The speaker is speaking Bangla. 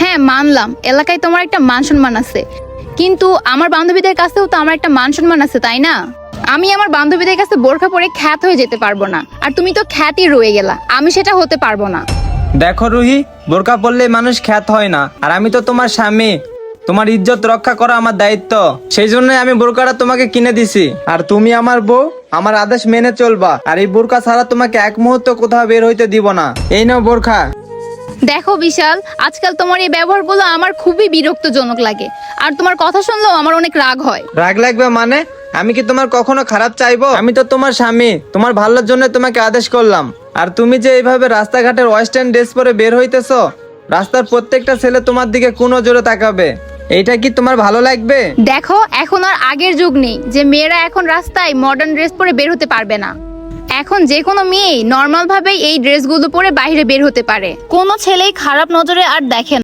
হ্যাঁ মানলাম, এলাকায় তোমার একটা মান সম্মান আছে, কিন্তু আমার বান্ধবীদের কাছেও তো আমার একটা মান সম্মান আছে, তাই না? আমি আমার বান্ধবীদের কাছে বোরখা পরে খ্যাত হয়ে যেতে পারবো না, আর তুমি তো খ্যাতই রয়ে গেলা, আমি সেটা হতে পারবো না। দেখো রুহি, বোরকা পরলে মানুষ খ্যাত হয় না, আর আমি তো তোমার স্বামী, তোমার ইজ্জত রক্ষা করা আমার দায়িত্ব। সেই জন্য আমি বোরকাটা তোমাকে কিনে দিছি, আর তুমি আমার বউ, আমার আদেশ মেনে চলবা। আর এই বোরকা ছাড়া তোমাকে এক মুহূর্ত কোথাও বের হইতে দিব না। এই নাও বোরকা। দেখো বিশাল, আজকাল তোমার এই ব্যবহারগুলো আমার খুবই বিরক্তজনক লাগে, আর তোমার কথা শুনলেও আমার অনেক রাগ হয়। রাগ লাগবে মানে? আমি কি তোমার কখনো খারাপ চাইবো? আমি তো তোমার স্বামী, তোমার ভালোর জন্য তোমাকে আদেশ করলাম। আর তুমি যে এইভাবে রাস্তাঘাটের ওয়েস্টার্ন ড্রেস পরে বের হইতেছো, রাস্তার প্রত্যেকটা ছেলে তোমার দিকে কোন নজরে তাকাবে। এইটা কি তোমার ভালো লাগবে? দেখো, এখন আর আগের যুগ নেই যে মেয়েরা এখন রাস্তায় মডার্ন ড্রেস পরে বের হতে পারবে না। এখন যে কোনো মেয়েই নর্মাল ভাবেই এই ড্রেসগুলো পরে বাইরে বের হতে পারে, কোনো ছেলেই খারাপ নজরে আর দেখে না।